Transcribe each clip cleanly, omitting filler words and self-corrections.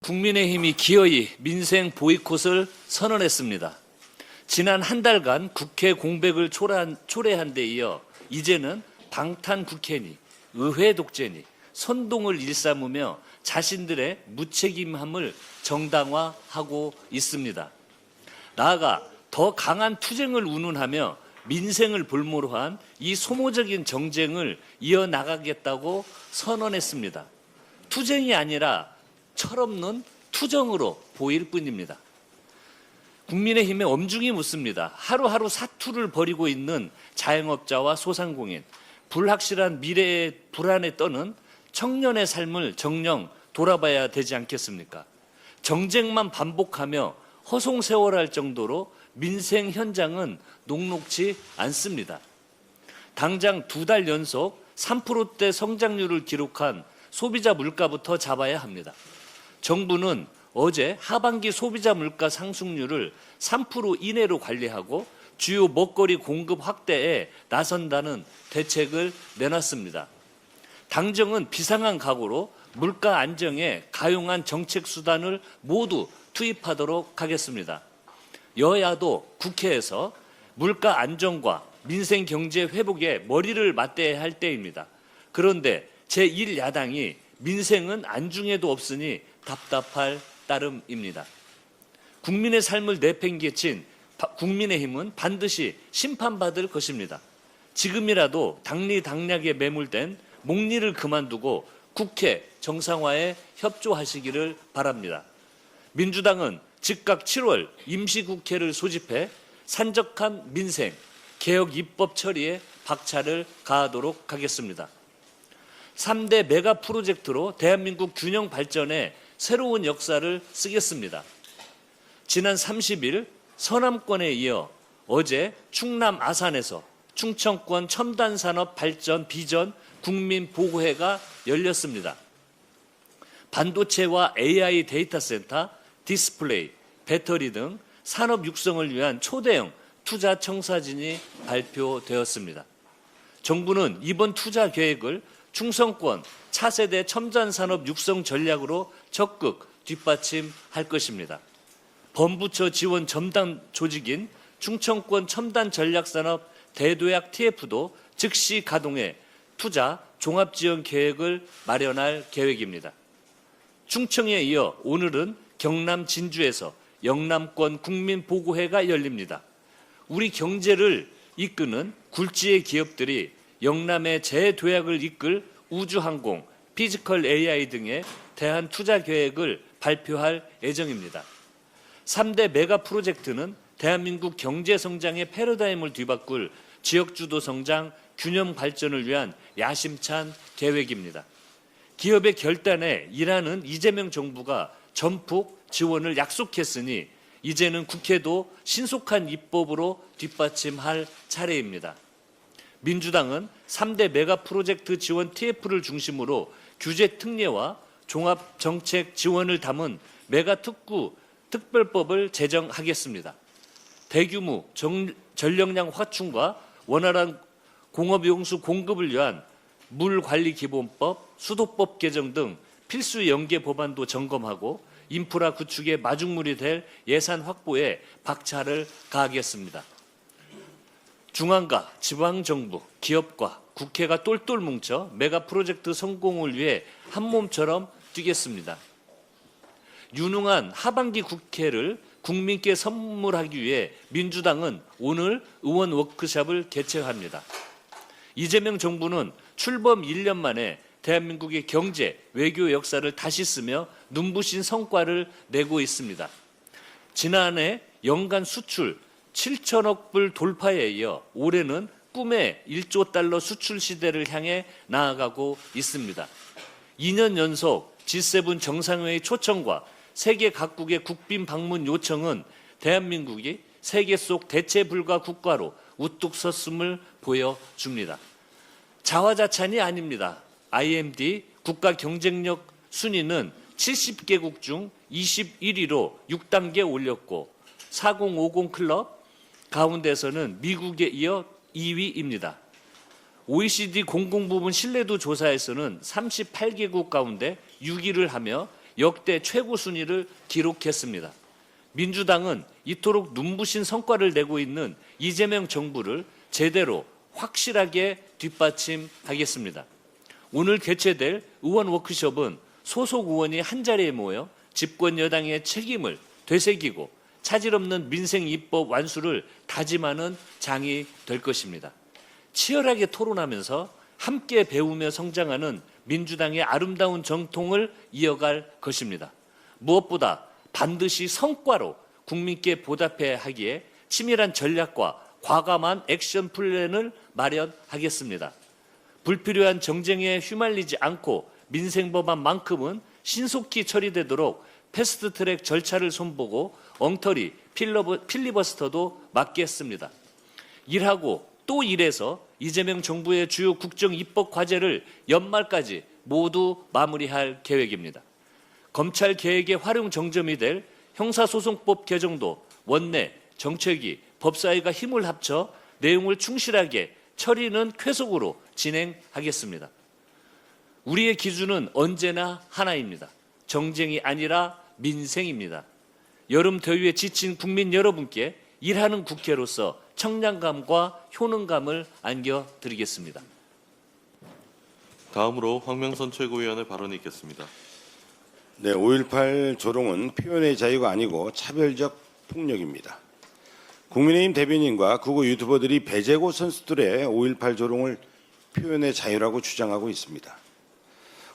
국민의힘이 기어이 민생 보이콧을 선언했습니다. 지난 한 달간 국회 공백을 초래한 데 이어 이제는 방탄 국회니 의회 독재니 선동을 일삼으며 자신들의 무책임함을 정당화하고 있습니다. 나아가 더 강한 투쟁을 운운하며 민생을 볼모로 한 이 소모적인 정쟁을 이어나가겠다고 선언했습니다. 투쟁이 아니라 철없는 투정으로 보일 뿐입니다. 국민의힘에 엄중히 묻습니다. 하루하루 사투를 벌이고 있는 자영업자와 소상공인, 불확실한 미래의 불안에 떠는 청년의 삶을 정녕 돌아봐야 되지 않겠습니까? 정쟁만 반복하며 허송세월할 정도로 민생 현장은 녹록지 않습니다. 당장 2달 연속 3%대 성장률을 기록한 소비자 물가부터 잡아야 합니다. 정부는 어제 하반기 소비자 물가 상승률을 3% 이내로 관리하고 주요 먹거리 공급 확대에 나선다는 대책을 내놨습니다. 당정은 비상한 각오로 물가 안정에 가용한 정책 수단을 모두 투입하도록 하겠습니다. 여야도 국회에서 물가 안정과 민생 경제 회복에 머리를 맞대야 할 때입니다. 그런데 제1야당이 민생은 안중에도 없으니 답답할 따름입니다. 국민의 삶을 내팽개친 국민의힘은 반드시 심판받을 것입니다. 지금이라도 당리당략에 매몰된 목리를 그만두고 국회 정상화에 협조하시기를 바랍니다. 민주당은 즉각 7월 임시국회를 소집해 산적한 민생, 개혁 입법 처리에 박차를 가하도록 하겠습니다. 3대 메가 프로젝트로 대한민국 균형 발전에 새로운 역사를 쓰겠습니다. 지난 30일 서남권에 이어 어제 충남 아산에서 충청권 첨단산업 발전 비전 국민보고회가 열렸습니다. 반도체와 AI 데이터 센터, 디스플레이, 배터리 등 산업 육성을 위한 초대형 투자 청사진이 발표되었습니다. 정부는 이번 투자 계획을 충성권 차세대 첨단산업 육성 전략으로 적극 뒷받침할 것입니다. 범부처 지원 전담 조직인 충청권 첨단전략산업 대도약 TF도 즉시 가동해 투자 종합지원 계획을 마련할 계획입니다. 충청에 이어 오늘은 경남 진주에서 영남권 국민보고회가 열립니다. 우리 경제를 이끄는 굴지의 기업들이 영남의 재도약을 이끌 우주항공, 피지컬 AI 등의 대한 투자 계획을 발표할 예정입니다. 3대 메가 프로젝트는 대한민국 경제 성장의 패러다임을 뒤바꿀 지역주도 성장, 균형 발전을 위한 야심찬 계획입니다. 기업의 결단에 일하는 이재명 정부가 전폭 지원을 약속했으니 이제는 국회도 신속한 입법으로 뒷받침할 차례입니다. 민주당은 3대 메가 프로젝트 지원 TF를 중심으로 규제 특례와 종합정책 지원을 담은 메가 특별법을 제정하겠습니다. 대규모 전력량 확충과 원활한 공업용수 공급을 위한 물관리기본법, 수도법 개정 등 필수 연계 법안도 점검하고 인프라 구축의 마중물이 될 예산 확보에 박차를 가하겠습니다. 중앙과 지방정부, 기업과 국회가 똘똘 뭉쳐 메가 프로젝트 성공을 위해 한몸처럼 뛰겠습니다. 유능한 하반기 국회를 국민께 선물하기 위해 민주당은 오늘 의원 워크숍을 개최합니다. 이재명 정부는 출범 1년 만에 대한민국의 경제, 외교 역사를 다시 쓰며 눈부신 성과를 내고 있습니다. 지난해 연간 수출 7천억 불 돌파에 이어 올해는 꿈의 1조 달러 수출 시대를 향해 나아가고 있습니다. 2년 연속 G7 정상회의 초청과 세계 각국의 국빈 방문 요청은 대한민국이 세계 속 대체 불가 국가로 우뚝 섰음을 보여줍니다. 자화자찬이 아닙니다. IMD 국가 경쟁력 순위는 70개국 중 21위로 6단계 올렸고 4050 클럽 가운데서는 미국에 이어 2위입니다. OECD 공공부문 신뢰도 조사에서는 38개국 가운데 6위를 하며 역대 최고 순위를 기록했습니다. 민주당은 이토록 눈부신 성과를 내고 있는 이재명 정부를 제대로 확실하게 뒷받침하겠습니다. 오늘 개최될 의원 워크숍은 소속 의원이 한자리에 모여 집권 여당의 책임을 되새기고 차질 없는 민생 입법 완수를 다짐하는 장이 될 것입니다. 치열하게 토론하면서 함께 배우며 성장하는 민주당의 아름다운 정통을 이어갈 것입니다. 무엇보다 반드시 성과로 국민께 보답해야 하기에 치밀한 전략과 과감한 액션 플랜을 마련하겠습니다. 불필요한 정쟁에 휘말리지 않고 민생 법안만큼은 신속히 처리되도록 패스트트랙 절차를 손보고 엉터리 필리버스터도 막겠습니다. 일하고 또 일해서 이재명 정부의 주요 국정 입법 과제를 연말까지 모두 마무리할 계획입니다. 검찰 개혁의 활용 정점이 될 형사소송법 개정도 원내, 정책위, 법사위가 힘을 합쳐 내용을 충실하게 처리는 쾌속으로 진행하겠습니다. 우리의 기준은 언제나 하나입니다. 정쟁이 아니라 민생입니다. 여름 더위에 지친 국민 여러분께 일하는 국회로서 청량감과 효능감을 안겨드리겠습니다. 다음으로 황명선 최고위원의 발언이 있겠습니다. 네, 5.18 조롱은 표현의 자유가 아니고 차별적 폭력입니다. 국민의힘 대변인과 극우 유튜버들이 배제고 선수들의 5.18 조롱을 표현의 자유라고 주장하고 있습니다.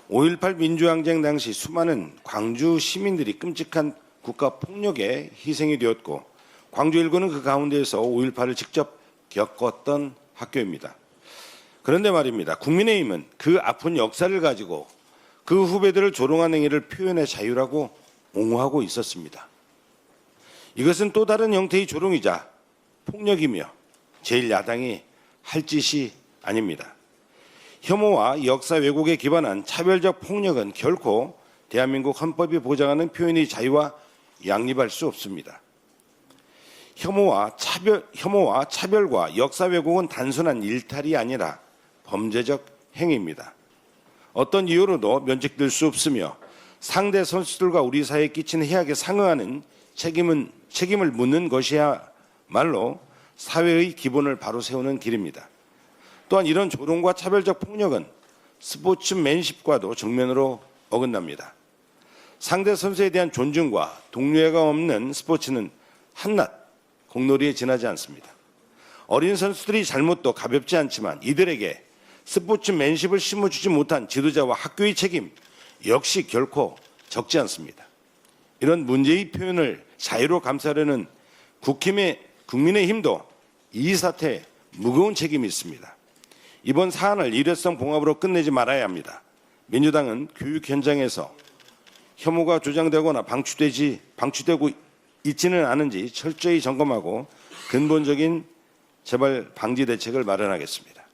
5.18 민주항쟁 당시 수많은 광주 시민들이 끔찍한 국가 폭력에 희생이 되었고 광주 1구는 그 가운데에서 5.18을 직접 겪었던 학교입니다. 그런데 말입니다. 국민의힘은 그 아픈 역사를 가지고 그 후배들을 조롱한 행위를 표현의 자유라고 옹호하고 있었습니다. 이것은 또 다른 형태의 조롱이자 폭력이며 제1야당이 할 짓이 아닙니다. 혐오와 역사 왜곡에 기반한 차별적 폭력은 결코 대한민국 헌법이 보장하는 표현의 자유와 양립할 수 없습니다. 혐오와 차별과 역사 왜곡은 단순한 일탈이 아니라 범죄적 행위입니다. 어떤 이유로도 면책될 수 없으며 상대 선수들과 우리 사회에 끼친 해악에 상응하는 책임을 묻는 것이야말로 사회의 기본을 바로 세우는 길입니다. 또한 이런 조롱과 차별적 폭력은 스포츠맨십과도 정면으로 어긋납니다. 상대 선수에 대한 존중과 동료애가 없는 스포츠는 한낱 공놀이에 지나지 않습니다. 어린 선수들이 잘못도 가볍지 않지만 이들에게 스포츠맨십을 심어주지 못한 지도자와 학교의 책임 역시 결코 적지 않습니다. 이런 문제의 표현을 자유로 감싸려는 국민의힘도 이 사태에 무거운 책임이 있습니다. 이번 사안을 일회성 봉합으로 끝내지 말아야 합니다. 민주당은 교육 현장에서 혐오가 조장되거나 방치되고 있지는 않은지 철저히 점검하고 근본적인 재발 방지 대책을 마련하겠습니다.